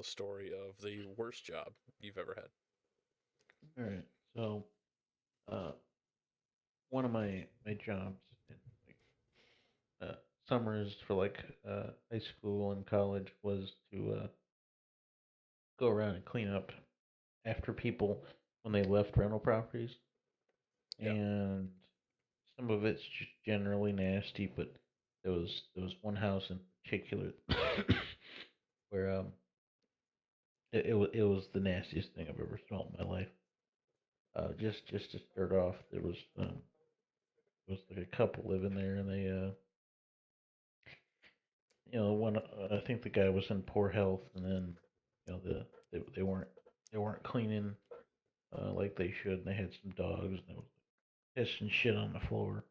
the story of the worst job you've ever had. All right. So, uh, one of my jobs in uh, summers for high school and college was to go around and clean up after people when they left rental properties, Yeah. and some of it's just generally nasty. But there was one house in particular where it was the nastiest thing I've ever smelled in my life. Just to start off, there was like a couple living there, and one I think the guy was in poor health, and then they weren't cleaning like they should, and they had some dogs, and there was piss and shit on the floor.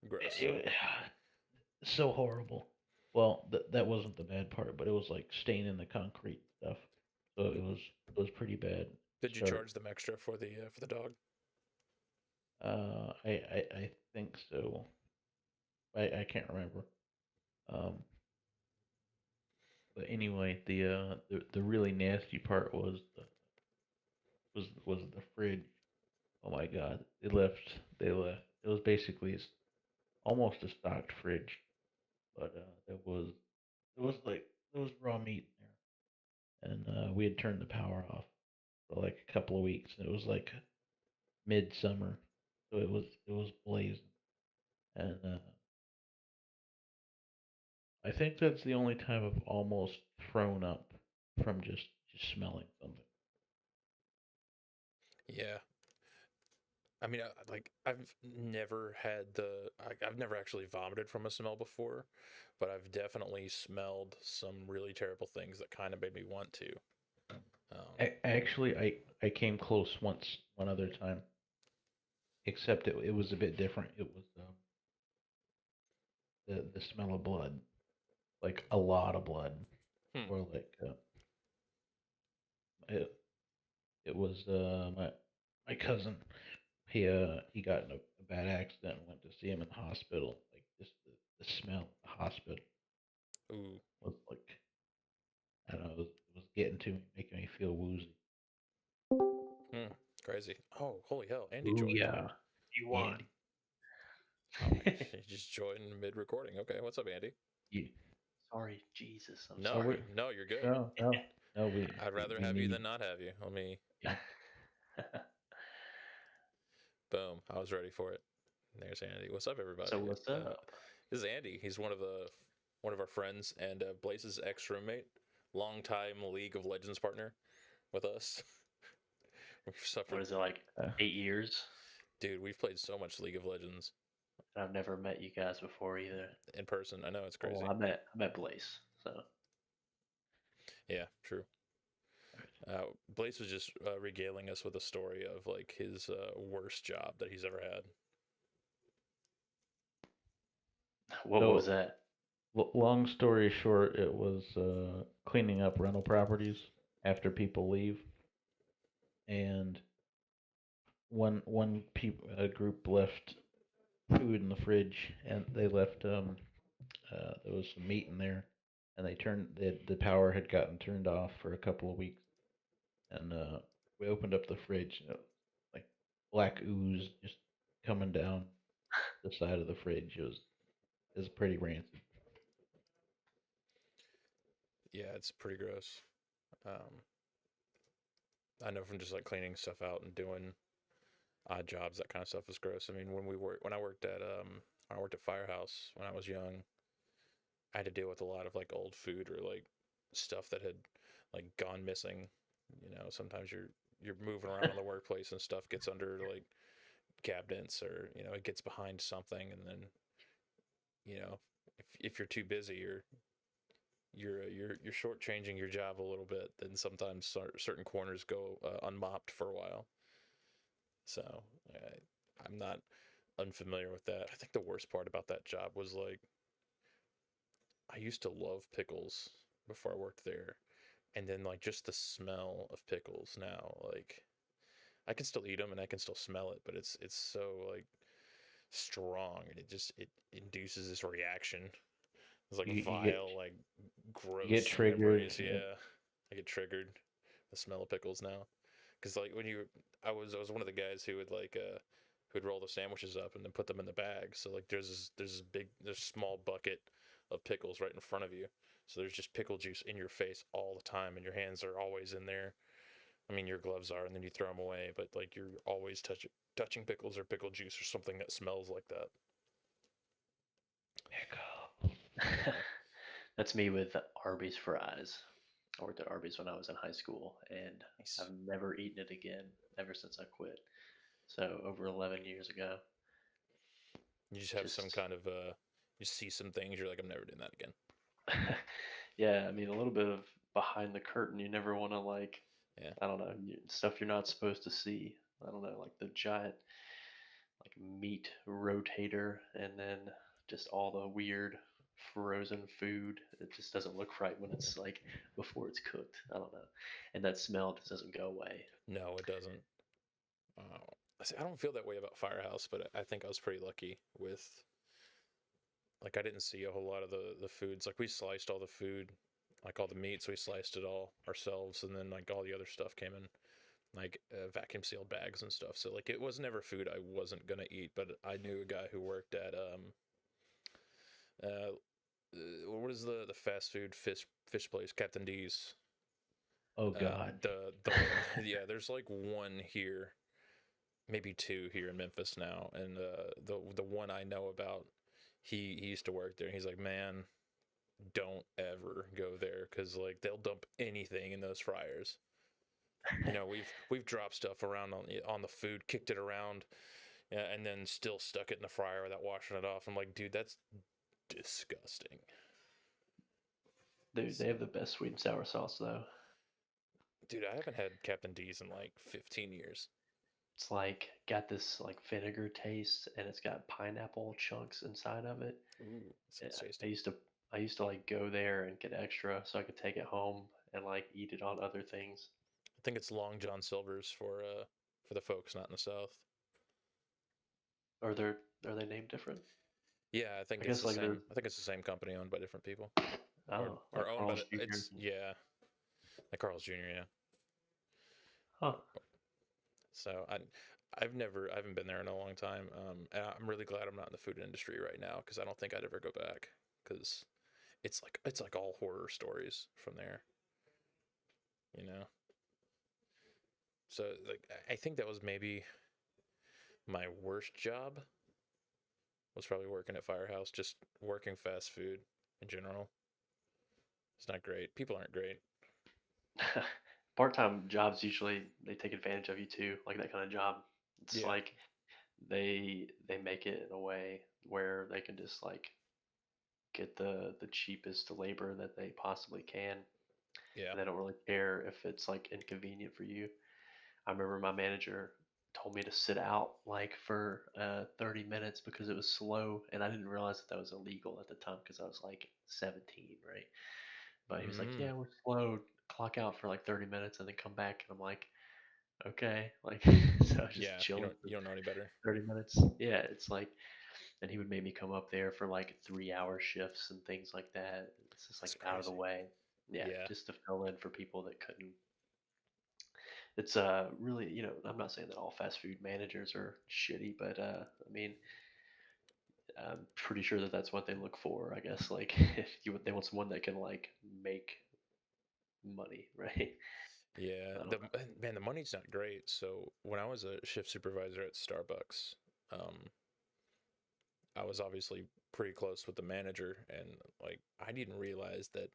Gross. It so horrible. Well, that wasn't the bad part, but it was like staining the concrete stuff. So it was pretty bad. Did you Start. charge them extra for the dog? I think so. I can't remember. Um, but anyway, the really nasty part was the fridge. Oh my god, they left. It was basically almost a stocked fridge, but there was raw meat in there, and we had turned the power off for like a couple of weeks, and it was like midsummer, so it was blazing, and I think that's the only time I've almost thrown up from just smelling something. Yeah. I mean, I've never had I've never actually vomited from a smell before, but I've definitely smelled some really terrible things that kind of made me want to. Um, Actually, I came close once, one other time, except it was a bit different. It was the smell of blood, like a lot of blood, hmm. or like it it was my cousin. He got in a bad accident and went to see him in the hospital. Like just the smell of the hospital Ooh. was like I don't know, it was getting to me, making me feel woozy. Hmm. Crazy. Oh, holy hell! Andy Ooh joined. yeah, You won. Andy. Oh, he just joined mid-recording. Okay, what's up, Andy? You, Sorry, Jesus, I'm No, oh, sorry. no, you're good. no, no, no. We I'd we, rather we have you need than not have you. Let me. yeah. Boom. I was ready for it. There's Andy. What's up, everybody? So what's Uh, up? this is Andy. He's one of our friends and Blace's ex roommate, longtime League of Legends partner with us. We've What suffered, is it like? Uh, 8 years? dude. We've played so much League of Legends And I've never met you guys before either. in person. I know it's Oh, well, crazy. I met Blaze. So Yeah, true. Blaze was just regaling us with a story of like his worst job that he's ever had. what was so that? long story short, it was cleaning up rental properties after people leave, and a group left food in the fridge, and they left there was some meat in there, and the power had gotten turned off for a couple of weeks, and we opened up the fridge, and like black ooze just coming down the side of the fridge. It was pretty rancid. Yeah, it's pretty gross. Um, I know from just like cleaning stuff out and doing odd jobs, that kind of stuff is gross. I mean, when I worked at Firehouse when I was young, I had to deal with a lot of like old food or like stuff that had like gone missing. You know, sometimes you're moving around in the workplace and stuff gets under like cabinets or it gets behind something, and then you know if you're too busy, you're shortchanging your job a little bit. Then sometimes certain corners go unmopped for a while. So I'm not unfamiliar with that. I think the worst part about that job was like I used to love pickles before I worked there, and then like just the smell of pickles now, like I can still eat them and I can still smell it, but it's so like strong, and it induces this reaction It's like You vile, like you get gross triggered. memories. Yeah, I get triggered. The smell of pickles now, because like I was one of the guys who would who'd roll the sandwiches up and then put them in the bag. So like there's small bucket of pickles right in front of you. So there's just pickle juice in your face all the time, and your hands are always in there. I mean, your gloves are, and then you throw them away, but like you're always touching pickles or pickle juice or something that smells like that. Yeah. That's me with Arby's fries. I worked at Arby's when I was in high school, and Nice. I've never eaten it again ever since I quit. So over 11 years ago, You just have some just kind of you see some things, you're like, I'm never doing that again. yeah, I mean a little bit of behind the curtain. You never want to like Yeah. I don't know stuff you're not supposed to see. I don't know like the giant like meat rotator, and then just all the weird frozen food. It just doesn't look right when it's like before it's cooked. I don't know, and that smell just doesn't go away. No, it doesn't. I don't feel that way about Firehouse, but I think I was pretty lucky with like I didn't see a whole lot of the foods. Like we sliced all the food, like all the meats, we sliced it all ourselves, and then like all the other stuff came in like vacuum sealed bags and stuff. So like it was never food I wasn't gonna eat. But I knew a guy who worked at uh what is the fast food fish place, Captain D's. Oh God. The yeah, there's like one here, maybe two here in Memphis now, and the one I know about, he used to work there. And he's like, man, don't ever go there because like they'll dump anything in those fryers. You know, we've dropped stuff around on the food, kicked it around, and then still stuck it in the fryer without washing it off. I'm like, dude, that's disgusting. Dude, So, they have the best sweet and sour sauce though. dude, I haven't had Captain D's in like 15 years. It's like got this like vinegar taste, and it's got pineapple chunks inside of it. Ooh, Yeah, sounds I tasty. used to I used to like go there and get extra so I could take it home and like eat it on other things. I think it's Long John Silver's for the folks not in the South. Are they named different? Yeah, I think I it's guess the like they're same. I think it's the same company owned by different people, oh like or owned by Carl's Jr. it's yeah, like Carl's Jr. Yeah. Huh. So I haven't been there in a long time. And I'm really glad I'm not in the food industry right now because I don't think I'd ever go back because it's like all horror stories from there, you know. So like I think that was maybe my worst job was probably working at Firehouse, just working fast food in general. It's not great. People aren't great. Part-time jobs usually they take advantage of you too, like that kind of job. It's Yeah, like they make it in a way where they can just like get the cheapest labor that they possibly can, yeah. and they don't really care if it's like inconvenient for you. I remember my manager told me to sit out like for 30 minutes because it was slow, and I didn't realize that that was illegal at the time because I was like 17, right? But he was like, Mm, "Yeah, we're slow. Clock out for like 30 minutes and then come back." And I'm like, "Okay." Like, so I was just yeah. chilling for You don't know any better. 30 minutes. Yeah, it's like, and he would make me come up there for like 3 hour shifts and things like that. It's just That's like out of the crazy. way. Yeah, Yeah, just to fill in for people that couldn't. It's really, I'm not saying that all fast food managers are shitty, but I mean, I'm pretty sure that that's what they look for. I guess like if they want someone that can like make money, right? yeah. I don't The man, the money's not great. So when I was a shift supervisor at Starbucks, um, I was obviously pretty close with the manager, and like I didn't realize that,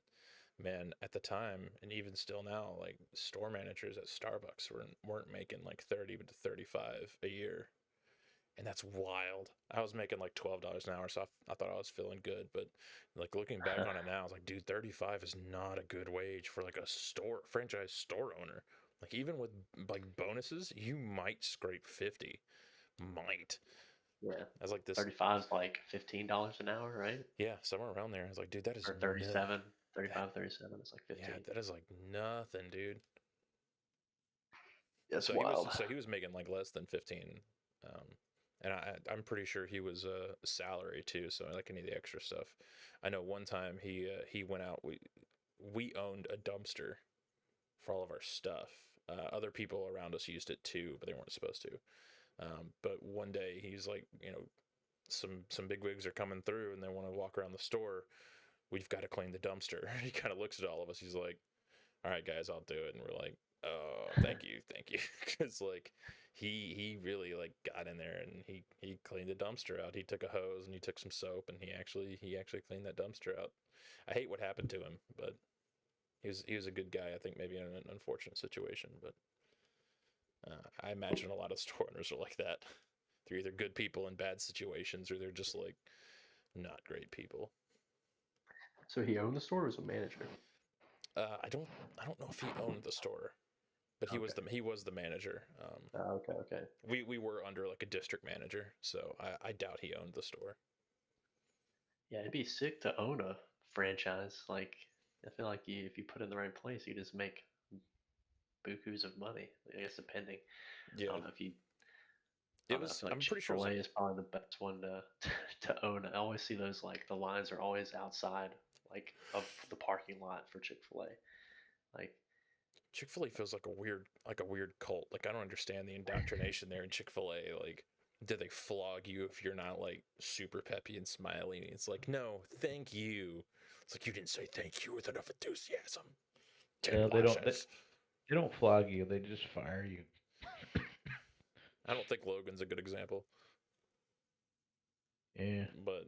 man, at the time, and even still now, like store managers at Starbucks weren't making like 30 to 35 a year, and that's wild. I was making like $12 an hour, so I thought I was feeling good, but like looking back know. on it now, I was like, dude, 35 is not a good wage for like a franchise store owner. Like even with like bonuses, you might scrape 50, might. Yeah. I was like this, 35 is like $15 an hour, right? yeah, somewhere around there. I was like, dude, that is Or no, 37, that 35, 37 is like yeah, 15. that is like nothing, dude. That's So wild. he was making like less than 15 um, and I'm pretty sure he was a salary too, so like any of the extra stuff. I know one time he went out. We owned a dumpster for all of our stuff. Other people around us used it too, but they weren't supposed to. But one day he's like, some bigwigs are coming through and they want to walk around the store. We've got to clean the dumpster. He kind of looks at all of us. He's like, all right, guys, I'll do it. And we're like, oh, thank you. Because like he really like got in there and he cleaned the dumpster out. He took a hose and he took some soap and he actually cleaned that dumpster out. I hate what happened to him, but he was a good guy. I think maybe in an unfortunate situation, but I imagine a lot of store owners are like that. They're either good people in bad situations or they're just like not great people. So he owned the store or was a manager? I don't know if he owned the store, but he was Okay. the manager. Okay. We were under like a district manager, so I doubt he owned the store. Yeah, it'd be sick to own a franchise. Like, I feel like if you put it in the right place, you just make bukus of money. I guess depending. I Yeah, don't know if you. I it don't know. I was. feel like I'm pretty sure it was Chick-fil-A like is probably the best one to to own. I always see those like the lines are always outside like of the parking lot for Chick-fil-A. Like, Chick-fil-A feels like a weird cult. Like I don't understand the indoctrination there in Chick-fil-A. Like, do they flog you if you're not like super peppy and smiley? It's like, no, thank you. It's like you didn't say thank you with enough enthusiasm. 10 They don't. lashes. They don't flog you. They just fire you. I don't think Logan's a good example, Yeah. but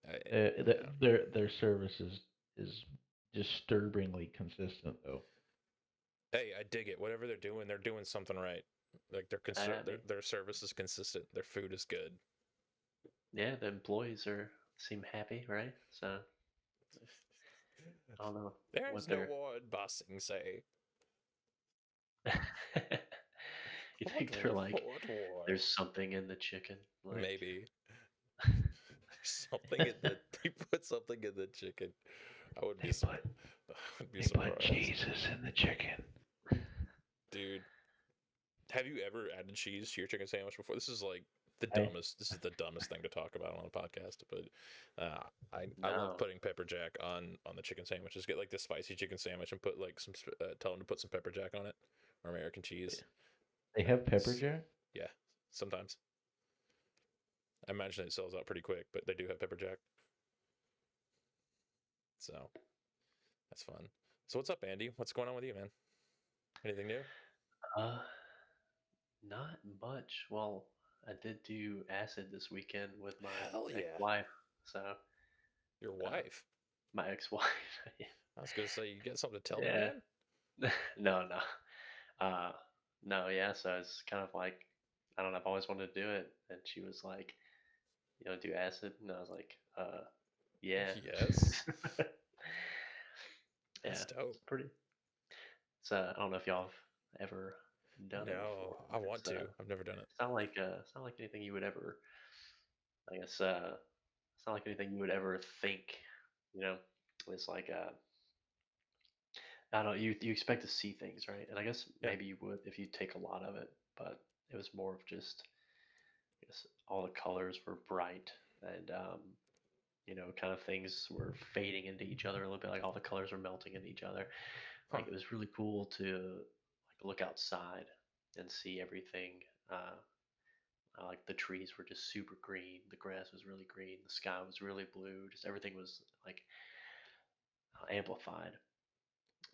I, yeah. Their service is disturbingly consistent though. Hey, I dig it. Whatever they're doing something right. Like I mean, their service is consistent. Their food is good. yeah, the employees seem happy, right? So I don't know There's what no they're. one bossing say. You What think they're like, what war? there's something in the chicken, like. Maybe something in the he put something in the chicken. I would be They put I would be they put surprised, Jesus in the chicken. dude. Have you ever added cheese to your chicken sandwich before? This is like the I dumbest. This is the dumbest thing to talk about on a podcast. But I love No. putting pepper jack on the chicken sandwiches. Get like the spicy chicken sandwich and put like tell them to put some pepper jack on it or American cheese. They have pepper It's, jack. yeah, sometimes. I imagine it sells out pretty quick, but they do have pepper jack, so that's fun. So what's up, Andy? What's going on with you, man? Anything new? Uh, Not much. Well, I did do acid this weekend with my Hell yeah, ex-wife. So, your uh, wife. my ex-wife. I was gonna say you got something to tell me, Yeah. man. No, no. Uh, no, yeah. So it's kind of like, I don't know. I've always wanted to do it, and she was like, do acid, and I was like, yeah. Yes, Yeah, that's dope. it's pretty. I don't know if y'all have ever done it No, before. I want to. I've never done it. It's not like anything you would ever. I guess it's not like anything you would ever think. You know, it's like I don't know. You expect to see things, right? And I guess Yeah. maybe you would if you take a lot of it, but it was more of just I guess all the colors were bright and kind of things were fading into each other a little bit. Like all the colors were melting into each other. Huh. Like it was really cool to like look outside and see everything. Like the trees were just super green, the grass was really green, the sky was really blue. Just everything was like amplified.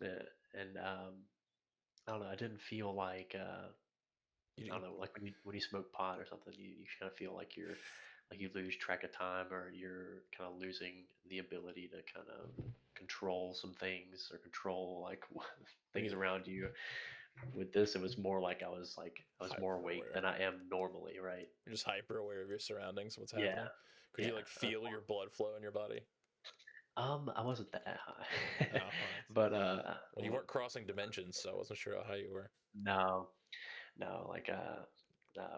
Uh, and I don't know. I didn't feel like You I don't didn't. know, like when you smoke pot or something, you kind of feel like you lose track of time or you're kind of losing the ability to kind of control some things or control like things You're around you. With this, it was more like I was more hyper awake aware. than I am normally, right? You're just hyper aware of your surroundings, what's Yeah, happening. Could you yeah. like feel your blood flow in your body? I wasn't that high, Oh, huh. but Well, you weren't crossing dimensions, so I wasn't sure how high you were. no, no. Like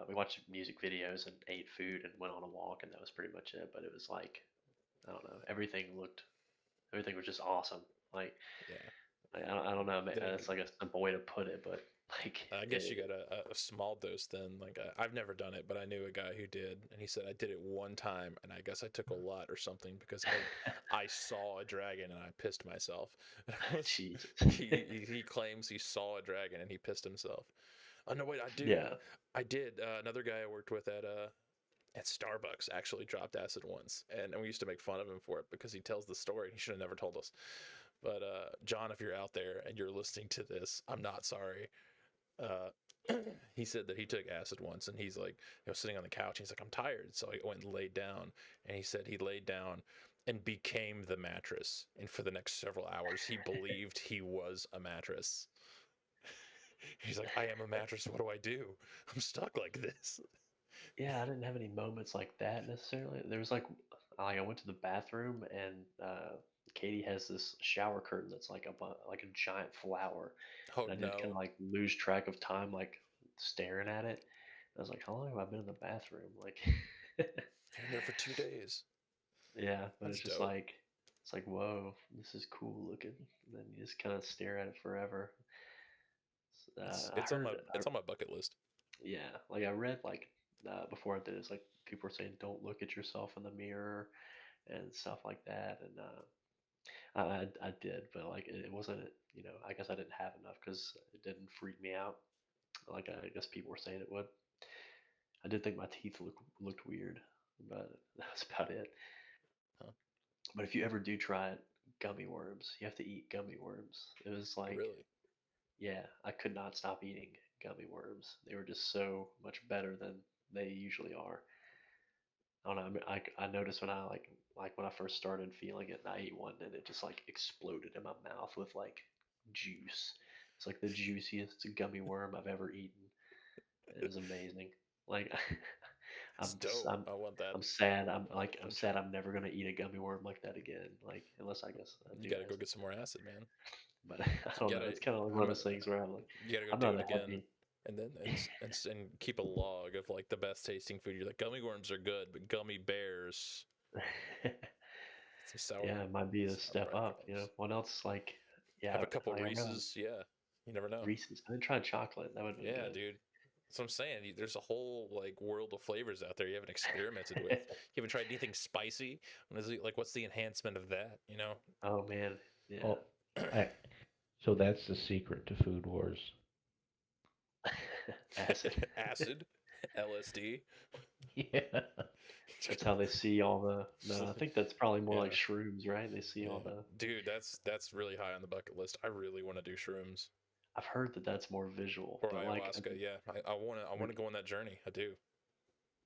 we watched music videos and ate food and went on a walk, and that was pretty much it. But it was like I don't know. Everything was just awesome. Like Yeah. I don't know. Did It's like a simple way to put it, but Like, I guess you got a small dose then. Like I've never done it, but I knew a guy who did, and he said I did it one time, and I guess I took a lot or something because I saw a dragon and I pissed myself. Jesus. He claims he saw a dragon and he pissed himself. Oh no, wait, Yeah. I did. Another guy I worked with at Starbucks actually dropped acid once, and we used to make fun of him for it because he tells the story. He should have never told us. But John, if you're out there and you're listening to this, I'm not sorry. He said that he took acid once, and he's like, sitting on the couch. He's like, I'm tired, so I went and laid down. And he said he laid down and became the mattress. And for the next several hours, he believed he was a mattress. He's like, I am a mattress. What do I do? I'm stuck like this. Yeah, I didn't have any moments like that necessarily. There was I went to the bathroom and Katie has this shower curtain that's like like a giant flower, Oh and I did kind of no, like lose track of time, like staring at it. I was like, how long have I been in the bathroom? Like, you're in there for 2 days. yeah, but That's it's just dope. like, it's like, whoa, this is cool looking. And then you just kind of stare at it forever. I heard, It's on my bucket list. yeah, like I read before I did, it's like people were saying don't look at yourself in the mirror and stuff like that, and I did, but like it wasn't, I guess I didn't have enough because it didn't freak me out like I guess people were saying it would. I did think my teeth looked weird, but that's about it. Huh? But if you ever do try it, gummy worms, you have to eat gummy worms. It was like, Really? yeah, I could not stop eating gummy worms. They were just so much better than they usually are. I don't know. I, mean, I noticed when like when I first started feeling it, and I ate one, and it just like exploded in my mouth with like juice. It's like the juiciest gummy worm I've ever eaten. It was amazing. Like It's I'm dope. I'm I want that I'm sad. on my I'm bench. sad. I'm never gonna eat a gummy worm like that again. Like unless I guess I You do got to go acid. get some more acid, man. But I You don't know. gotta. It's kind of like one I'm. of those things where I'm like, You gotta go I'm do not it a again, heavy. and then and keep a log of like the best tasting food. You're like gummy worms are good, but gummy bears, some Yeah, it might be a step sauerkraut up. kernels. What else? Like, Have yeah, a couple like I got Reese's. Yeah, you never know. Reese's. I didn't try chocolate. That would have been Yeah, good. dude. That's what I'm saying. There's a whole like world of flavors out there you haven't experimented with. You haven't tried anything spicy. Like, what's the enhancement of that? You know, Oh man, yeah. Well, I so that's the secret to Food Wars. Acid. acid, LSD. Yeah. That's how they see all the. No, I think that's probably more like Yeah, shrooms, right? They see all yeah, the. dude. That's really high on the bucket list. I really want to do shrooms I've heard that that's more visual, or but ayahuasca. Yeah, I wanna go on that journey. I do.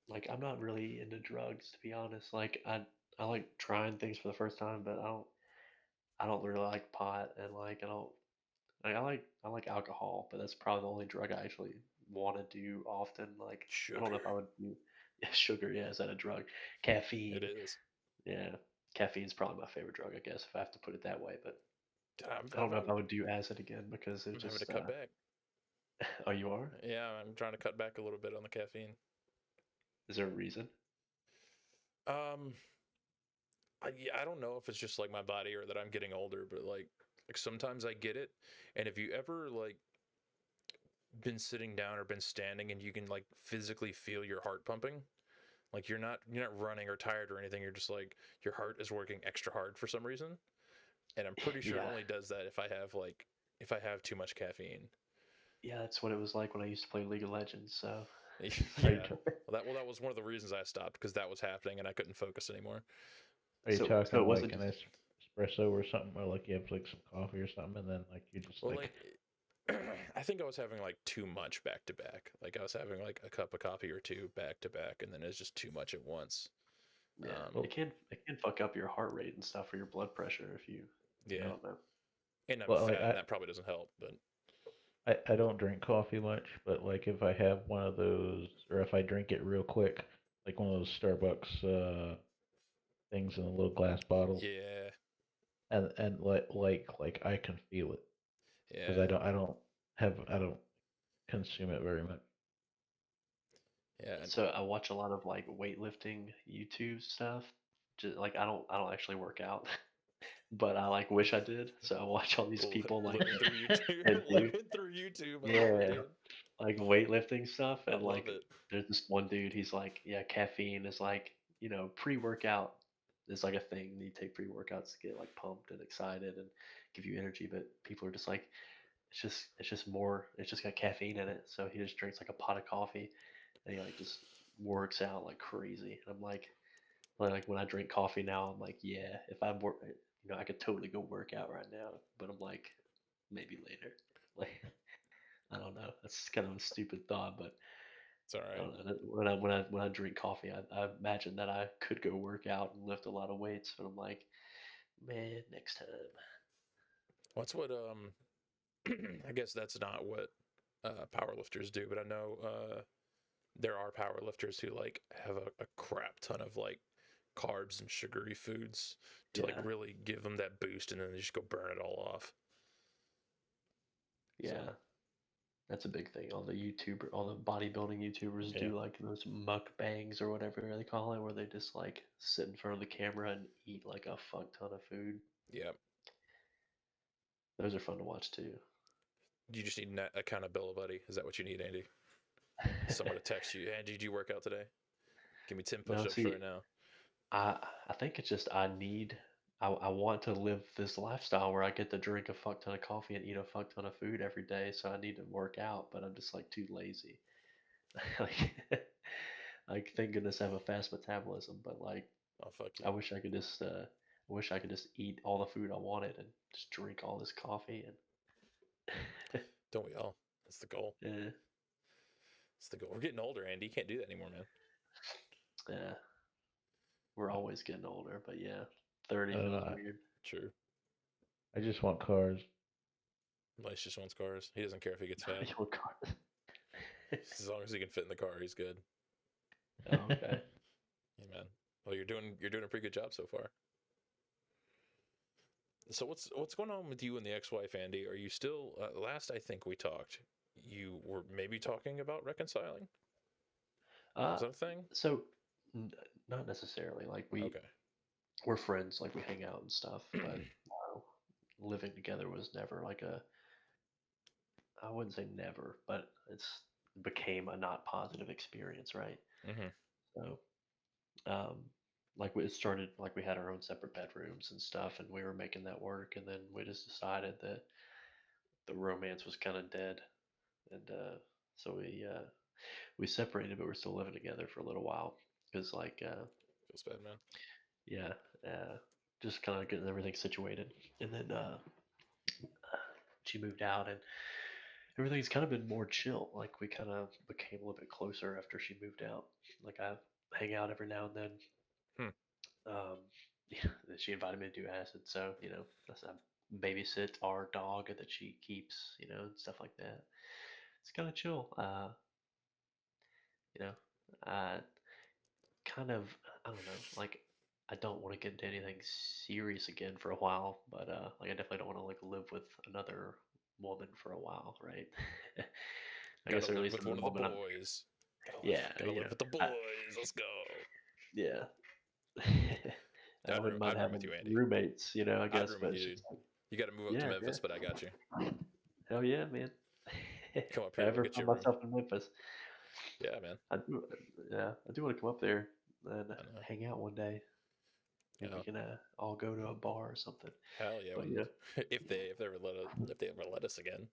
like I'm not really into drugs to be honest. Like I like trying things for the first time, but I don't really like pot, and like I don't like I like alcohol, but that's probably the only drug I actually want to do often. Like I don't know if I Sugar. would do sugar. Yeah, is that a drug? It Caffeine. is. Yeah, caffeine's probably my favorite drug, I guess, if I have to put it that way. But I don't know if I'm I would do acid again because it I'm having to just. cut back. Oh, you are? Yeah, I'm trying to cut back a little bit on the caffeine. Is there a reason? Um, I don't know if it's just like my body or that I'm getting older, but like sometimes I get it. And if you ever like been sitting down or been standing and you can like physically feel your heart pumping, like you're not running or tired or anything, you're just like your heart is working extra hard for some reason. And I'm pretty sure it Yeah, only does that if I have too much caffeine. yeah, that's what it was like when I used to play League of Legends. So, Are you Yeah. That was one of the reasons I stopped because that was happening and I couldn't focus anymore. are you so it talking wasn't like an just. espresso or something, or like you have like some coffee or something, and then like you just Well, like like I think I was having like too much back to back. Like I was having like a cup of coffee or two back to back, and then it's just too much at once. Yeah, Um, well, it can fuck up your heart rate and stuff or your blood pressure if you. I yeah, don't know. and I'm well, like fat, and that probably doesn't help. But I don't drink coffee much, but like if I have one of those, or if I drink it real quick, like one of those Starbucks things in a little glass bottle, yeah, and like I can feel it because yeah, I don't consume it very much. yeah, and So I watch a lot of like weightlifting YouTube stuff. Just like I don't actually work out, but I like wish I did. So I watch all these people like Living through YouTube, and do living through YouTube. I love it, yeah, dude. like weightlifting stuff, I and love like it. there's this one dude. He's like, yeah, caffeine is like pre-workout is like a thing. You take pre-workouts to get like pumped and excited and give you energy, but people are just like, it's just more. It's just got caffeine in it. So he just drinks like a pot of coffee and he like just works out like crazy. And I'm like when I drink coffee now, I'm like, yeah, if I work, I could totally go work out right now. But I'm like, maybe later. Like I don't know. That's kind of a stupid thought, but It's all I right. don't know. When I drink coffee, I imagine that I could go work out and lift a lot of weights. But I'm like, man, next time. What's what I guess that's not what powerlifters do, but I know there are powerlifters who like have a crap ton of like carbs and sugary foods to like Yeah, really give them that boost, and then they just go burn it all off. So yeah. That's a big thing. All the bodybuilding YouTubers yeah, do like those mukbangs or whatever they call it, where they just like sit in front of the camera and eat like a fuck ton of food. yeah. Those are fun to watch too. You just need an accountability. Is that what you need, Andy? Someone to text you, Andy, did you work out today? Give me 10 No, push-ups see, right now. I think it's just I want to live this lifestyle where I get to drink a fuck ton of coffee and eat a fuck ton of food every day, so I need to work out, but I'm just like too lazy. Like, like thank goodness I have a fast metabolism, but like Oh fuck I yeah. wish I could just eat all the food I wanted and just drink all this coffee and Don't we all? That's the goal. yeah, That's the goal. We're getting older, Andy. You can't do that anymore, man. yeah, we're always getting older, but yeah, 30 feels I, weird. True. I just want cars. Blace just wants cars. He doesn't care if he gets fat. Your car. As long as he can fit in the car, he's good. Oh, okay. Yeah, man. Well, you're doing a pretty good job so far. So what's going on with you and the ex-wife, Andy? Are you still? Last I think we talked, you were maybe talking about reconciling. Uh, Is that a thing? so n- not necessarily. Like Okay. we're friends, like we hang out and stuff, but living together was never like I wouldn't say never, but it became a not positive experience, right? Mm-hmm. So, um, like it started like we had our own separate bedrooms and stuff, and we were making that work, and then we just decided that the romance was kind of dead, and so we separated, but we're still living together for a little while because Feels bad, man. yeah, just kind of getting everything situated, and then she moved out, and everything's kind of been more chill. Like we kind of became a little bit closer after she moved out. Like I hang out every now and then. Hmm. Yeah, she invited me to do acid, so that's I babysit our dog that she keeps, and stuff like that. It's kind of chill. You know, uh, kind of I don't know. Like I don't want to get into anything serious again for a while, but like I definitely don't want to like live with another woman for a while, right? I Gotta guess at live least with at the one of the moment I'm boys. yeah, Gotta live with the boys. Let's go. yeah. I wouldn't mind I'd room with having you, Andy. roommates, I I'd guess, room but with you, it's dude. just like, You got to move up to yeah, yeah. Memphis, but I got you. Hell yeah, man. Come up If I here, we'll ever get you find a room. myself in Memphis, Yeah, man. I do, yeah, I do want to come up there and I know. hang out one day. Maybe we Yeah. can all go to a bar or something. Hell yeah. But When yeah, if they ever let us again.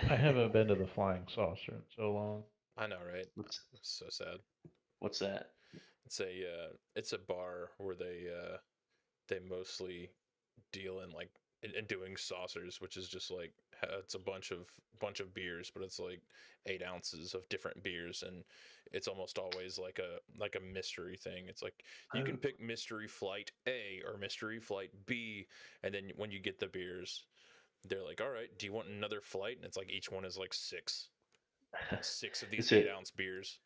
I haven't been to the Flying Saucer in so long. I know, right? what's It's so sad. what's that? It's a bar where they mostly deal in like in doing saucers, which is just like it's a bunch of beers, but it's like 8 ounces of different beers, and it's almost always like a mystery thing. It's like you can Oh, pick mystery flight A or mystery flight B, and then when you get the beers, they're like, all right, do you want another flight? And it's like each one is like six of these is eight it? ounce beers.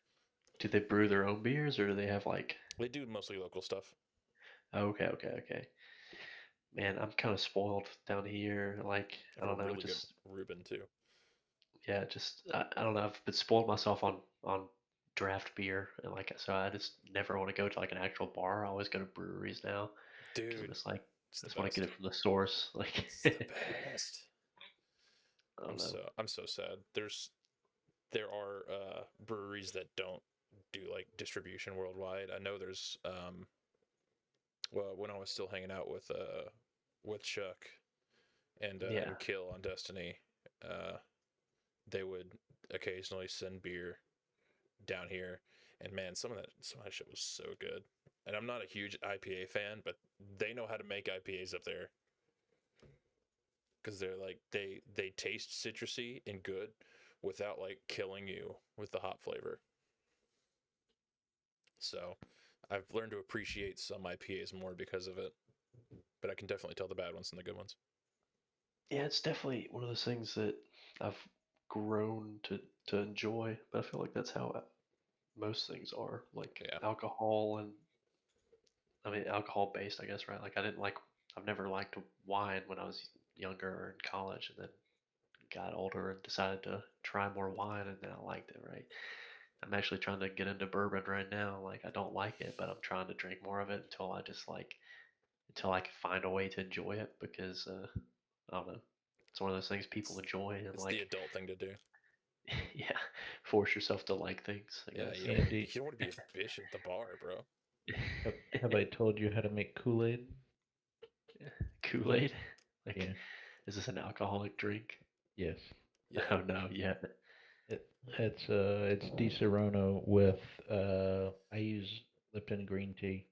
Do they brew their own beers or do they have like? They do mostly local stuff. Oh, okay, okay, okay. Man, I'm kind of spoiled down here. Like, They I have a don't know, really good just Reuben too. yeah, just I don't know. I've been spoiled myself on draft beer, and like so I just never want to go to like an actual bar. I always go to breweries now because I'm Dude, just like It's the just want to best. get it from the source. Like, It's the best. I don't know. I'm so sad. There are breweries that don't do like distribution worldwide. I know there's well, when I was still hanging out with Chuck Yeah, and Kill on Destiny, uh they would occasionally send beer down here, and man, some of that shit was so good. And I'm not a huge IPA fan, but they know how to make IPAs up there because they're like they taste citrusy and good without like killing you with the hop flavor. So I've learned to appreciate some IPAs more because of it, but I can definitely tell the bad ones and the good ones. yeah, it's definitely one of those things that I've grown to enjoy. But I feel like that's how most things are, like Yeah, alcohol and I mean alcohol based, I guess, right? Like I've never liked wine when I was younger or in college, and then got older and decided to try more wine, and then I liked it, right? I'm actually trying to get into bourbon right now. Like I don't like it, but I'm trying to drink more of it until I can find a way to enjoy it because I don't know. It's one of those things people enjoy and it's the like adult thing to do. yeah, force yourself to like things, I Yeah, guess. Andy, you don't want to be a bitch at the bar, bro. have I told you how to make Kool-Aid? Kool-Aid? Like Yeah. is this an alcoholic drink? Yes. Yeah, Oh no, yeah. It's Di Serono with I use Lipton green tea.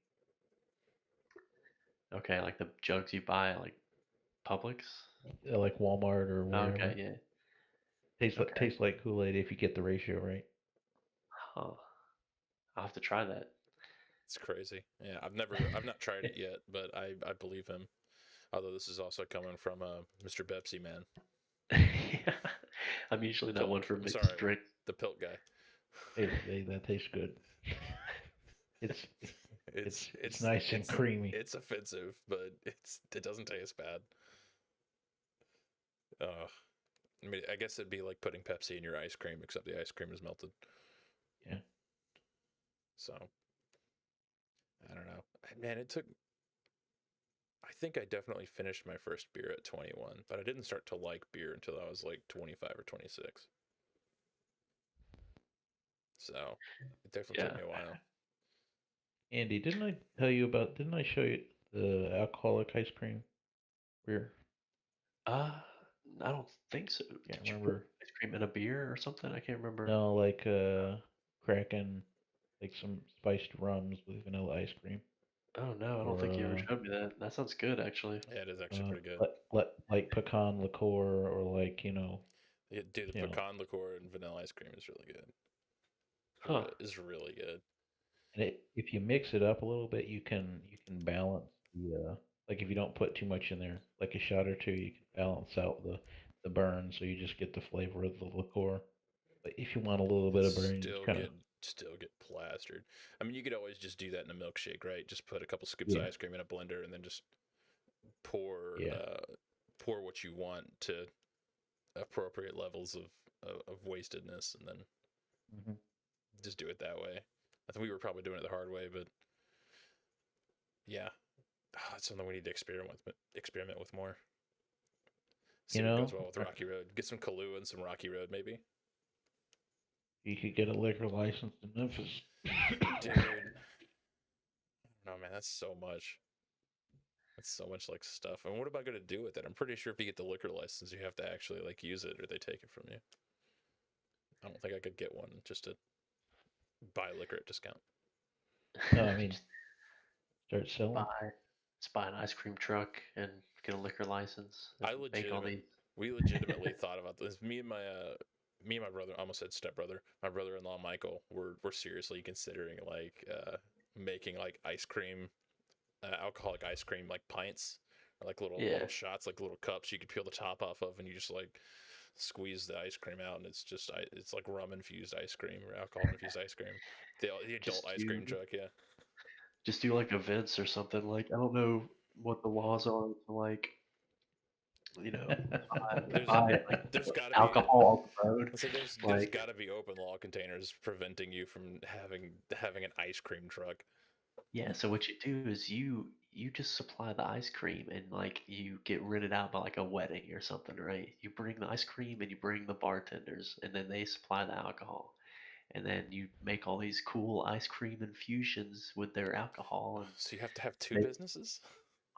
Okay, like the jugs you buy at like Publix? Like Walmart or Okay, wherever. yeah. Okay. Tastes like Kool-Aid if you get the ratio right. Huh. I'll have to try that. it's crazy. Yeah, I've not tried it yet, but I believe him. Although this is also coming from Mr. Pepsi man, Yeah. I'm the usually not Pilt. one for I'm mixed sorry, drink. the Pilt guy. That tastes good. It's It's it's nice and creamy. it's offensive, but it doesn't taste bad. Uh, I mean, I guess it'd be like putting Pepsi in your ice cream, except the ice cream is melted. Yeah. So I don't know. Man, it took. I think I definitely finished my first beer at 21, but I didn't start to like beer until I was like 25 or 26. So it definitely took Yeah. me a while. Andy, didn't I show you the alcoholic ice cream beer? Uh, I don't think so. Can't Did you put remember. ice cream in a beer or something? I can't remember. No, like cracking like some spiced rums with vanilla ice cream. Oh no, I don't think you ever Or showed me that. That sounds good, actually. Yeah, it is actually pretty good. like pecan liqueur or like Yeah, dude, the you know pecan liqueur and vanilla ice cream is really good. Huh. Is really good. and if you mix it up a little bit, you can balance the like if you don't put too much in there, like a shot or two, you can balance out the burn, so you just get the flavor of the liqueur. But if you want a little bit of burn, you just kind of Still get plastered. I mean, you could always just do that in a milkshake, right? Just put a couple scoops of yeah ice cream in a blender and then just pour yeah pour what you want to appropriate levels of wastedness, and then hmm just do it that way. I think we were probably doing it the hard way, but yeah, it's something we need to experiment with more. See you what goes know well with Rocky Road. Get some Kahlua and some Rocky Road, maybe. you could get a liquor license in Memphis. Dude, no man, that's so much. That's so much like stuff. And what am I going to do with it? I'm pretty sure if you get the liquor license, you have to actually like use it, or they take it from you. I don't think I could get one just to buy liquor at discount. No, I mean Just start selling. buy, just buy an ice cream truck and get a liquor license and I make all these. we legitimately thought about this. Me and my brother, I almost said stepbrother, my brother-in-law Michael, were seriously considering like making like ice cream, alcoholic ice cream like pints, or like Yeah, little shots, like little cups you could peel the top off of, and you just like squeeze the ice cream out, and it's like rum infused ice cream or alcohol infused ice cream. The adult just ice cream do truck, yeah. just do like events or something. Like I don't know what the laws are to like you know There's buy like there's got to be alcohol on the road. I say there's Like got to be open law containers preventing you from having an ice cream truck. yeah, so what you do is you just supply the ice cream and like you get rented out by like a wedding or something, right? You bring the ice cream and you bring the bartenders, and then they supply the alcohol, and then you make all these cool ice cream infusions with their alcohol, and So you have to have two they businesses?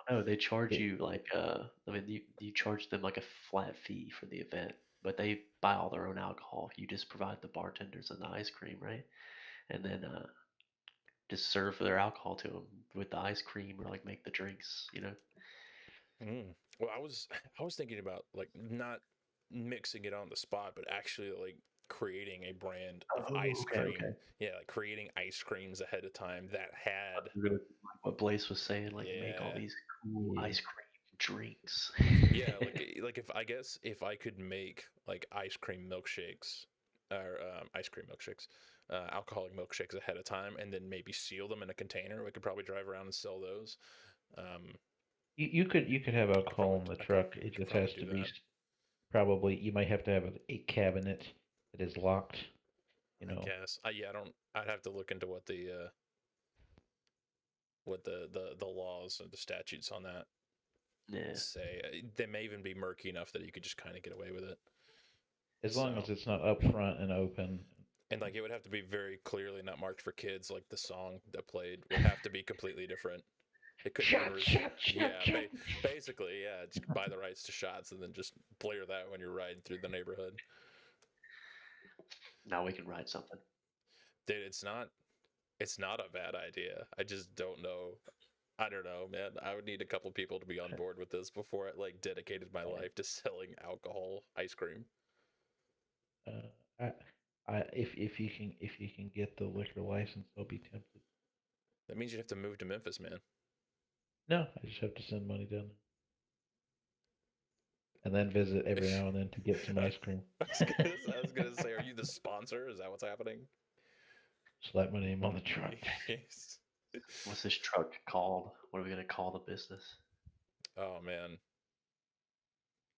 no, they charge It, you like I mean you charge them like a flat fee for the event, but they buy all their own alcohol. You just provide the bartenders and the ice cream, right? And then just serve their alcohol to them with the ice cream or like make the drinks, you know. Mm. Well, I was thinking about like not mixing it on the spot, but actually like creating a brand of Oh, ice okay, cream. okay. Yeah, like creating ice creams ahead of time that had, We're gonna like what Blace was saying, like make all yeah, these cool yeah. ice cream drinks. yeah, like if I guess if I could make like ice cream milkshakes or ice cream milkshakes, alcoholic milkshakes ahead of time, and then maybe seal them in a container, we could probably drive around and sell those. Um, You could have alcohol in the truck. I It could just probably has do to be that. probably you might have to have a cabinet that is locked. You I know, guess. Yeah, I don't. I'd have to look into what the laws and the statutes on that Yeah. say. They may even be murky enough that you could just kind of get away with it. as long as So, it's not up front and open. and like it would have to be very clearly not marked for kids. Like the song that played would have to be completely different. It couldn't even. Shot, shot, shot, Yeah, shot. basically, yeah. Just buy the rights to shots and then just blare that when you're riding through the neighborhood. Now we can write something. Dude, it's not a bad idea. I just don't know. I don't know, man. I would need a couple people to be on board with this before I like dedicated my life to selling alcohol ice cream. Uh, I, if you can get the liquor license, I'll be tempted. That means you'd have to move to Memphis, man. No, I just have to send money down there and then visit every now and then to get some I ice cream. I was gonna say, are you the sponsor? Is that what's happening? Slap my name on the truck. Yes. What's this truck called? What are we gonna call the business? Oh man.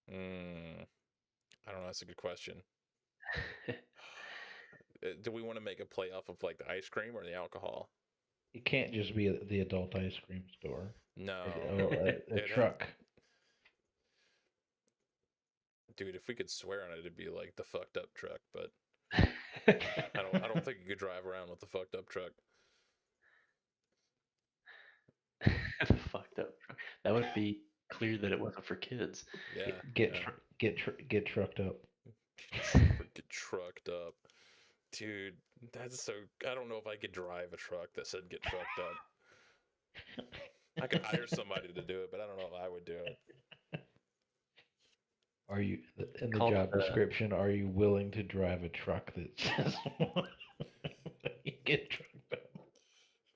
I don't know. That's a good question. Do we want to make a play off of like the ice cream or the alcohol? It can't just be the adult ice cream store. No, A it'd have, truck. dude. If we could swear on it, it'd be like the fucked up truck. But The I don't think you could drive around with the fucked up truck. fucked up truck. That would be clear that it wasn't for kids. Yeah, Get yeah. get trucked up. Get trucked up, dude. That's so. I don't know if I could drive a truck that said "get trucked up." I could hire somebody to do it, but I don't know if I would do it. Are you in the Called it job description? Are you willing to drive a truck that says get trucked up?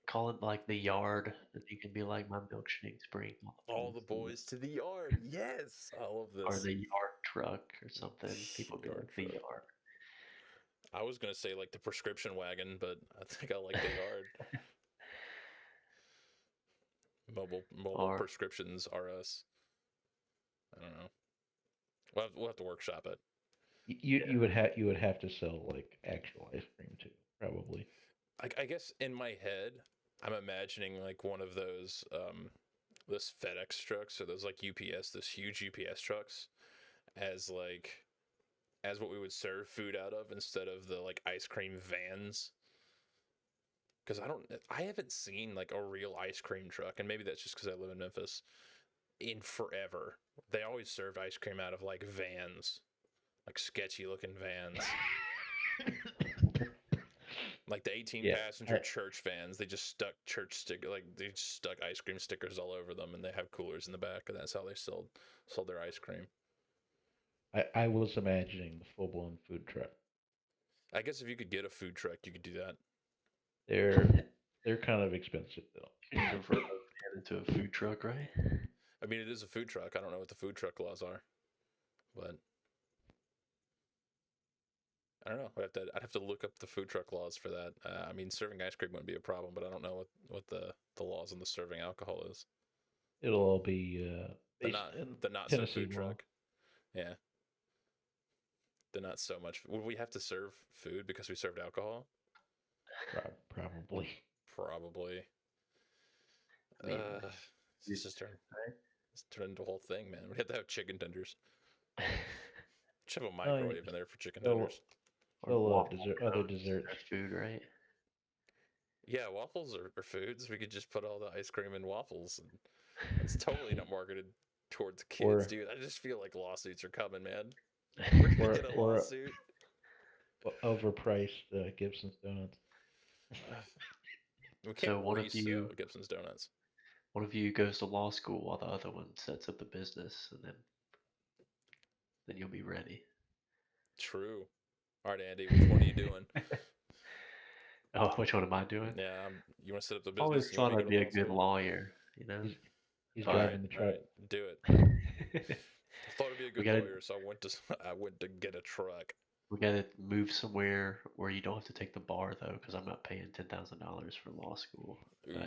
call it like the yard, and you can be like my milkshakes bring All the boys to the yard. Yes, I love or this. the yard truck or something. People be Yard like the truck. yard. I was gonna say like the prescription wagon, but I think I like the yard. Mobile Or prescriptions are us. I don't know. We'll have to workshop it. You would have to sell like actual ice cream too, probably. I guess in my head, I'm imagining like one of those this FedEx trucks or those like UPS, those huge UPS trucks as like as what we would serve food out of instead of the like ice cream vans. Because I haven't seen like a real ice cream truck, and maybe that's just because I live in Memphis in forever. They always served ice cream out of like vans, like sketchy looking vans. Like the 18 Yeah, passenger church vans, they just stuck they just stuck ice cream stickers all over them, and they have coolers in the back, and that's how they sold their ice cream. I was imagining the full blown food truck. I guess if you could get a food truck, you could do that. They're kind of expensive though. convert a van into a food truck, right? I mean, it is a food truck. I don't know what the food truck laws are, but I don't know. I'd have to look up the food truck laws for that. I mean, serving ice cream wouldn't be a problem, but I don't know what the laws on the serving alcohol is. It'll all be The based not in the not so Tennessee food law. truck. Yeah, the not so much. Would we have to serve food because we served alcohol? Probably. Probably. I mean, It's just turned into a whole thing, man. We had to have chicken tenders. Should have a microwave in there for chicken tenders. Or They'll waffle other cones desserts. are food, right? Yeah, waffles are foods. We could just put all the ice cream in waffles. And it's totally not marketed towards kids, dude. I just feel like lawsuits are coming, man. We're gonna get a lawsuit. Overpriced Gibson's donuts. We So can't one of resell Gibson's donuts. One of you goes to law school while the other one sets up the business, and then you'll be ready. True. All right, Andy, which one are you doing? Oh, which one am I doing? Yeah, you want to set up the I business? always thought I'd be a good lawyer, you know? He's All driving the truck. All right, do it. I thought I'd be a good lawyer, so I went to get a truck. We gotta move somewhere where you don't have to take the bar though, because I'm not paying $10,000 for law school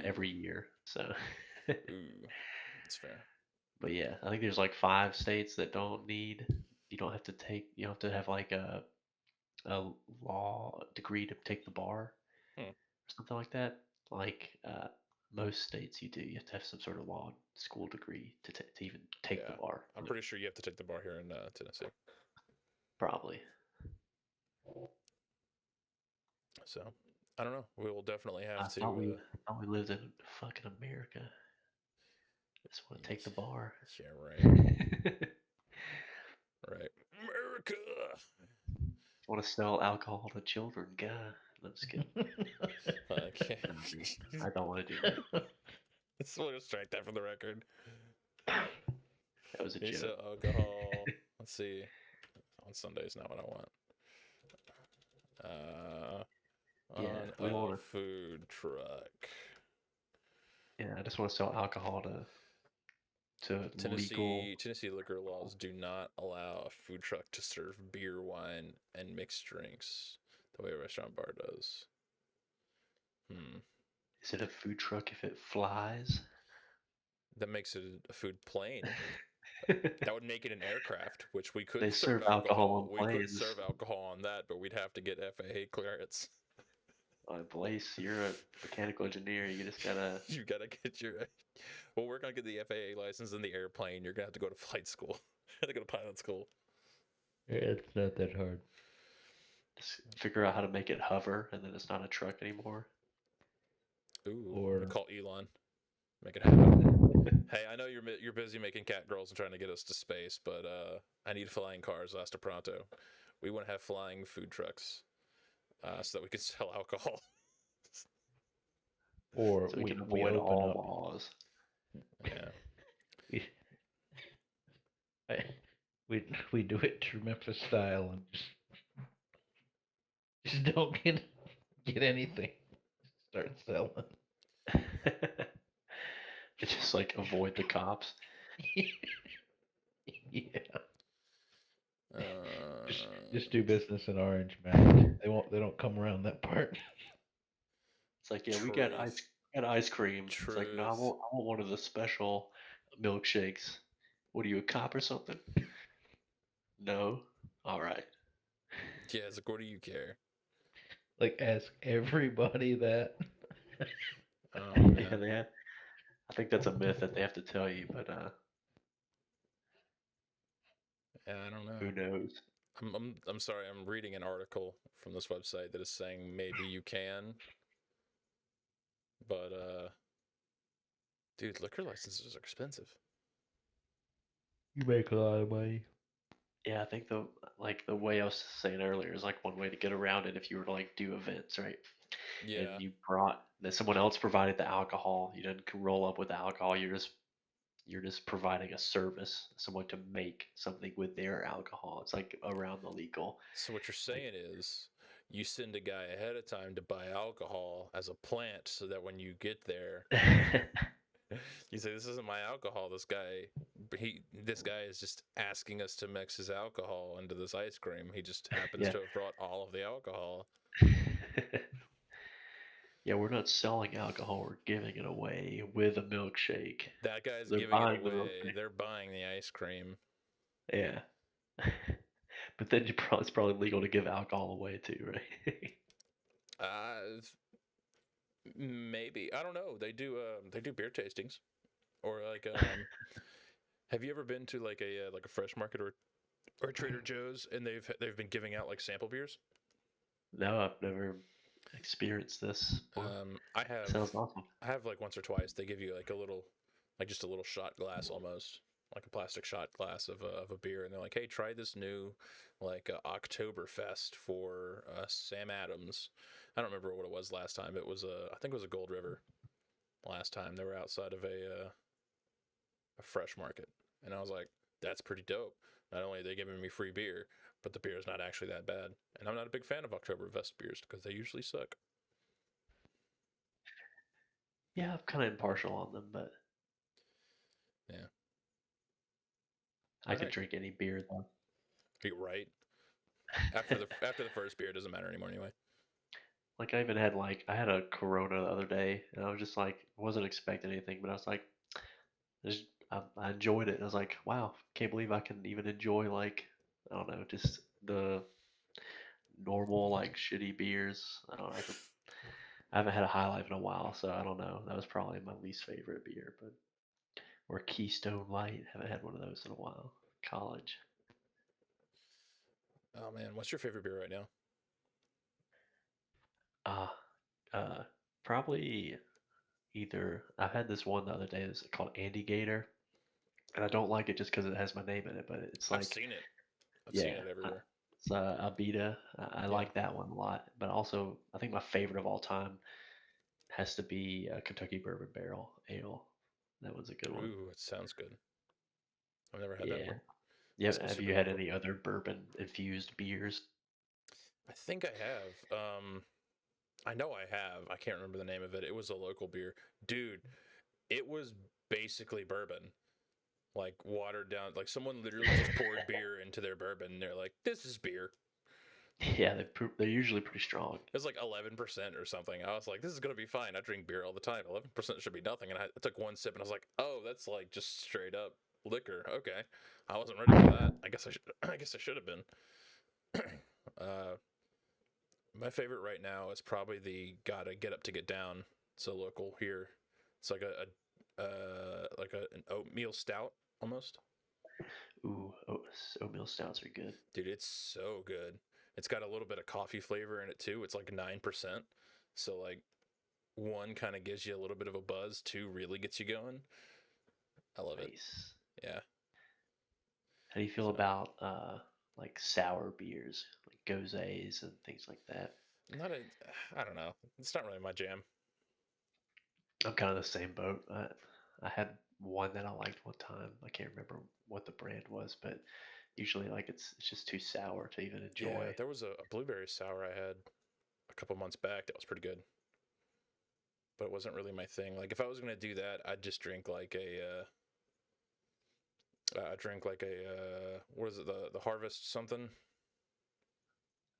every year. So. Ooh, that's fair. But yeah, I think there's like 5 states that don't need. You don't have to take. You don't have to have like a law degree to take the bar, or something like that. Like most states, you do. You have to have some sort of law school degree to even take the bar. I'm pretty sure you have to take the bar here in Tennessee. Probably. So I don't know. We will definitely have to. Thought we lived in fucking America. Just want to take the bar. Yeah, right. Right. America. Want to sell alcohol to children, God. I'm just kidding. Okay. I don't want to do that. Let's strike that from the record. That was a joke. Sell alcohol. Let's see. On Sundays, not what I want. We want a food truck. Yeah, I just want to sell alcohol to Tennessee liquor laws do not allow a food truck to serve beer, wine, and mixed drinks the way a restaurant bar does. Is it a food truck if it flies? That makes it a food plane. That would make it an aircraft, which we could They serve alcohol on we planes. could serve alcohol on that, but we'd have to get FAA clearance. Blace, you're a mechanical engineer. You just gotta. You gotta get your. Well, we're gonna get the FAA license in the airplane. You're gonna have to go to flight school. You're gonna go to pilot school. It's not that hard. Just figure out how to make it hover, and then it's not a truck anymore. Ooh, or call Elon. Make it happen. Hey, I know you're busy making cat girls and trying to get us to space, but I need flying cars hasta pronto. We want to have flying food trucks, so that we can sell alcohol. Or so we can avoid all laws. Yeah. We do it true Memphis style and just don't get anything. Start selling. It's just like avoid the cops. Yeah. Just do business in Orange, man. They don't come around that part. It's like, yeah, we got ice cream. Truth. It's like, no, I want one of the special milkshakes. What are you, a cop or something? No. All right. Yeah, it's like, what do you care? Like, ask everybody that. Yeah, I think that's a myth that they have to tell you, but yeah, I don't know. Who knows? I'm sorry. I'm reading an article from this website that is saying maybe you can, but dude, liquor licenses are expensive. You make a lot of money. Yeah, I think the way I was saying earlier is like one way to get around it if you were to like do events, right? Yeah. And you brought that someone else provided the alcohol. You didn't roll up with the alcohol. You're just providing a service, someone to make something with their alcohol. It's like around the legal. So what you're saying is you send a guy ahead of time to buy alcohol as a plant so that when you get there, you say, this isn't my alcohol. This guy is just asking us to mix his alcohol into this ice cream. He just happens to have brought all of the alcohol. Yeah, we're not selling alcohol. We're giving it away with a milkshake. That guy's giving it away. They're buying the ice cream. Yeah. But then it's probably legal to give alcohol away too, right? Maybe. I don't know. They do beer tastings. Or like, have you ever been to like a fresh market or Trader Joe's and they've been giving out like sample beers? No, I've never experienced this before. I have Sounds awesome. I have like once or twice. They give you like a little, like just a little shot glass almost, like a plastic shot glass of a beer, and they're like, "Hey, try this new like Oktoberfest for Sam Adams." I don't remember what it was last time. It was I think it was a Gold River last time. They were outside of a fresh market, and I was like, "That's pretty dope." Not only are they giving me free beer, but the beer is not actually that bad. And I'm not a big fan of Oktoberfest beers because they usually suck. Yeah, I'm kind of impartial on them, but Yeah. I All could right. drink any beer though. You're right. After the first beer, it doesn't matter anymore anyway. Like I even had I had a Corona the other day, and I was just like wasn't expecting anything, but I was like, just, I enjoyed it. And I was like, wow, can't believe I can even enjoy like I don't know, just the normal like shitty beers. I don't know. I haven't had a High Life in a while, so I don't know. That was probably my least favorite beer, but or Keystone Light. Haven't had one of those in a while. College. Oh man, what's your favorite beer right now? Uh, uh, Probably either. I had this one the other day that's called Andy Gator, and I don't like it just because it has my name in it. But it's I've like, seen it. I've seen yeah, it everywhere. it's Abita. I Yeah. like that one a lot. But also, I think my favorite of all time has to be Kentucky Bourbon Barrel Ale. That one's a good one. Ooh, it sounds good. I've never had that Yeah. one. Yeah. Must be Have super you had local. any other bourbon infused beers? I think I have. I know I have. I can't remember the name of it. It was a local beer, dude. It was basically bourbon, like watered down. Like someone literally just poured beer into their bourbon. And they're like, "This is beer." Yeah, they're usually pretty strong. It was like 11% or something. I was like, "This is gonna be fine." I drink beer all the time. 11% should be nothing. And I took one sip and I was like, "Oh, that's like just straight up liquor." Okay, I wasn't ready for that. I guess I should. I guess I should have been. uh, my favorite right now is probably the "Gotta Get Up to Get Down." It's a local here. It's like an oatmeal stout almost. Ooh, oatmeal stouts are good. Dude, it's so good. It's got a little bit of coffee flavor in it too. It's like 9%. So like one kind of gives you a little bit of a buzz, two really gets you going. I love it. Nice. Yeah. How do you feel So about like sour beers, like gozes and things like that? not a I don't know. It's not really my jam. I'm kind of the same boat. I had one that I liked one time. I can't remember what the brand was, but usually like it's just too sour to even Yeah, enjoy. there was a blueberry sour I had a couple months back that was pretty good, but it wasn't really my thing. Like if I was gonna do that, I'd just drink like I drink like what is it, the Harvest something,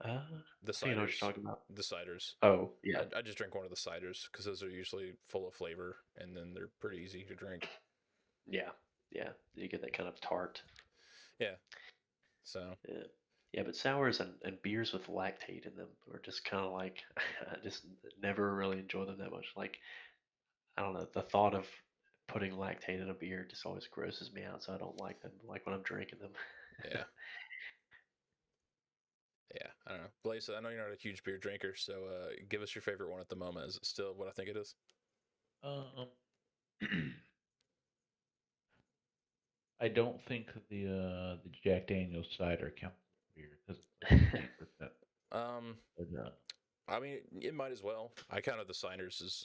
the I think I know what ciders, you're talking about. the ciders. Oh, yeah. I just drink one of the ciders because those are usually full of flavor and then they're pretty easy to drink. Yeah. Yeah. You get that kind of tart. Yeah. So Yeah. Yeah, but sours and beers with lactate in them are just kind of like I just never really enjoy them that much. Like I don't know, the thought of putting lactate in a beer just always grosses me out, so I don't like them. Like when I'm drinking them. yeah, yeah. I don't know, Blaze. I know you're not a huge beer drinker, so give us your favorite one at the moment. Is it still what I think it is? Um, I don't think the Jack Daniel's cider counts as beer because it's like 8%. Um, But, I mean, it might as well. I counted the ciders as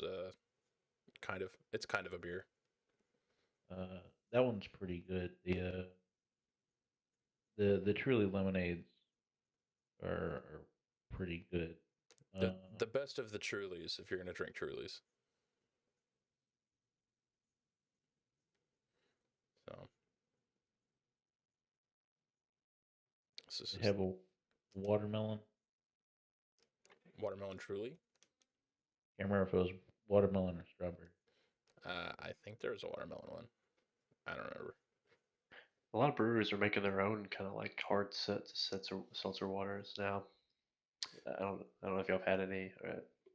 it's kind of a beer. that one's pretty good. The Truly lemonades are pretty good. The Uh, the best of the Trulies if you're gonna drink Trulies. So this is they just have a watermelon. watermelon Truly. Can't remember if it was watermelon or strawberry. I think there's a watermelon one. I don't remember. A lot of breweries are making their own kind of like hard seltzer waters now. I don't know if y'all have had any.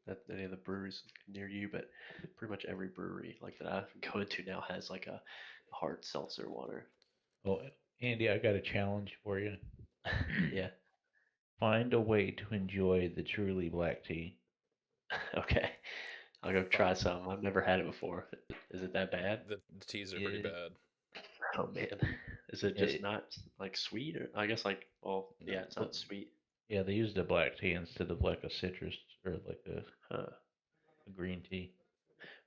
at any of the breweries near you, but pretty much every brewery like that I go into now has like a hard seltzer water. Oh, Andy, I got a challenge for you. Yeah. Find a way to enjoy the truly black tea. Okay. I'll go try Fine. some. I've never had it before. Is it that bad? The teas are pretty It, bad. Oh man. Is it just it, not like sweet or I guess like well No, yeah, it's well, not sweet. yeah, they used a black tea instead of like a citrus or like Huh. a green tea.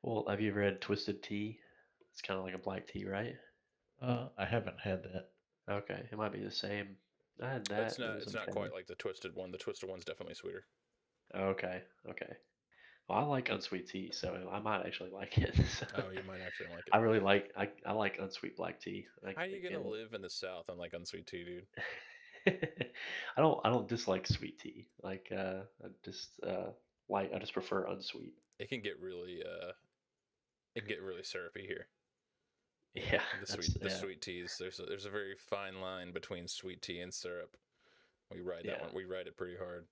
Well, have you ever had twisted tea? It's kind of like a black tea, right? I haven't had that. Okay, it might be the same. I had it's that. It not. was It's not quite okay. like the twisted one. The twisted one's definitely sweeter. Okay, okay. Well, I like unsweet tea, so I might actually like it. So, Oh, you might actually like it. I really like I like unsweet black tea. How are you gonna Again, live in the South on like unsweet tea, dude? I don't dislike sweet tea. Like I just prefer unsweet. It can get really it can get really syrupy here. You know, Yeah, that's the yeah, sweet teas. There's a very fine line between sweet tea and syrup. We ride that yeah. one. We ride it pretty hard.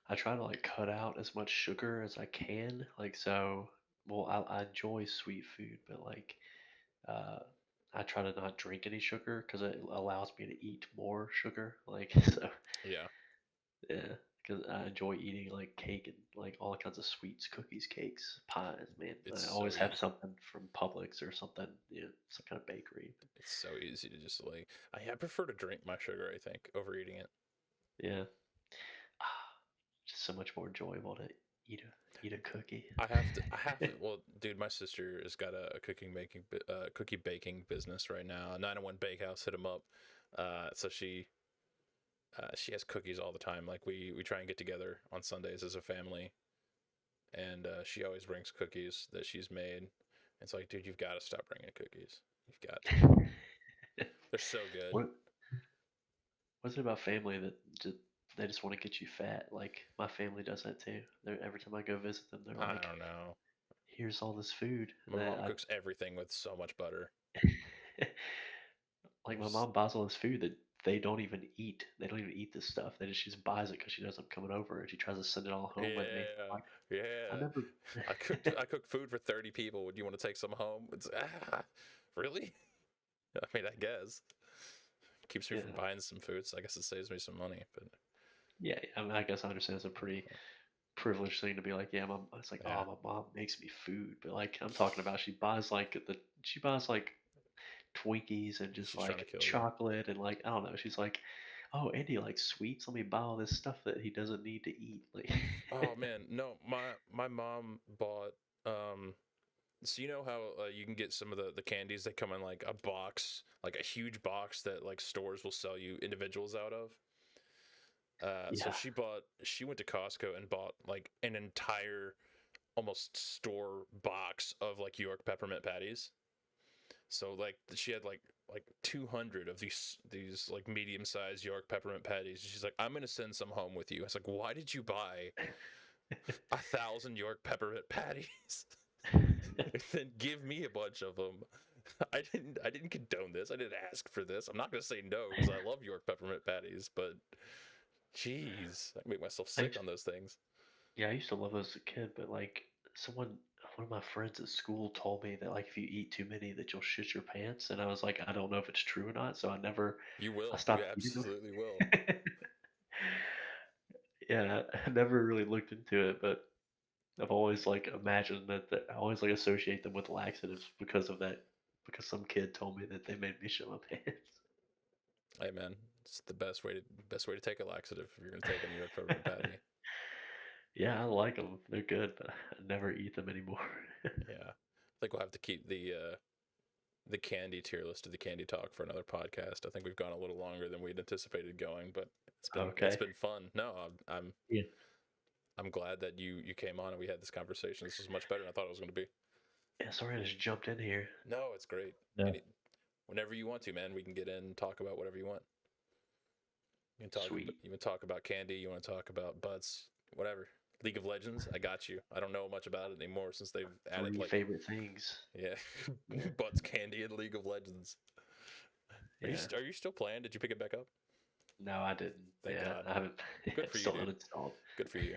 I try to like cut out as much sugar as I can. Like so, well, I enjoy sweet food, but like uh, I try to not drink any sugar because it allows me to eat more sugar. Like so, Yeah, yeah. Because I enjoy eating like cake and like all kinds of sweets, cookies, cakes, pies. Man, it's I so always have easy. something from Publix or something. Some kind of bakery. It's so easy to just like. I prefer to drink my sugar. I think over eating it. Yeah, just so much more enjoyable to eat a cookie. I have to. I have to. Well, dude, my sister has got a cookie baking business right now. 901 Bakehouse hit him up. So she has cookies all the time. Like we try and get together on Sundays as a family, and she always brings cookies that she's made. It's like, dude, you've got to stop bringing cookies. You've got to. They're so good. What what's it about family that just they just want to get you fat? Like my family does that too. Every time I go visit them, they're I like, don't know. "Here's all this food," and My then mom cooks everything with so much butter. like my Just mom buys all this food that they don't even eat. They don't even eat this stuff. She just buys it because she knows I'm coming over, and she tries to send it all home with me. yeah, Like I yeah. never. I cooked food for 30 people. Would you want to take some home? It's really? I mean, I guess keeps me Yeah, from buying some food, so I guess it saves me some money. But yeah. I mean, I guess I understand it's a pretty privileged thing to be like, yeah, mom. It's like, yeah, oh, my mom makes me food, but like I'm talking about, she buys like Twinkies and just she's trying to like kill you. chocolate and like I don't know. She's like, oh, Andy likes sweets. Let me buy all this stuff that he doesn't need to eat. Like, Oh man, no, my mom bought so you know how you can get some of the candies that come in like a box, like a huge box that like stores will sell you individuals out of. So yeah, she went to Costco and bought like an entire almost store box of like York peppermint patties. So like she had like 200 of these like medium sized York peppermint patties. She's like, I'm gonna send some home with you. I was like, why did you buy 1,000 York peppermint patties? And then give me a bunch of them. I didn't condone this. I didn't ask for this. I'm not gonna say no because I love York peppermint patties, but jeez, I can make myself I sick used, on those things. yeah, I used to love those as a kid, but like one of my friends at school told me that like if you eat too many that you'll shit your pants, and I was like, I don't know if it's true or not, so You I will. You stopped eating them. absolutely will. Yeah, I never really looked into it, but I've always like imagined that I always like associate them with laxatives because of that. Because some kid told me that they made me shit my Hey man, it's the best way to take a laxative if you're gonna take a New York peppermint pants. patty. Yeah, I like them. They're good, but I never eat them anymore. Yeah, I think we'll have to keep the candy tier list of the candy talk for another podcast. I think we've gone a little longer than we'd anticipated going, but it's Okay. been fun. No, Yeah. I'm glad that you came on and we had this conversation. This was much better than I thought it was going to be. Yeah, sorry I just jumped in here. No, it's great. No. Whenever you want to, man, we can get in and talk about whatever you want. Sweet. You want to talk about candy, you want to talk about butts, whatever. League of Legends, I got you. I don't know much about it anymore since they've added Three like favorite things. yeah, Yeah. butts, candy, and League of Legends. Yeah. Are you still playing? Did you pick it back up? No, I didn't. Thank Yeah, God. I haven't. Good for It's you, still dude. uninstalled. Good for you.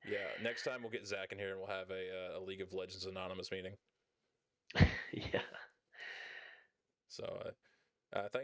Yeah, next time we'll get Zach in here and we'll have a League of Legends Anonymous meeting. Yeah. So, thank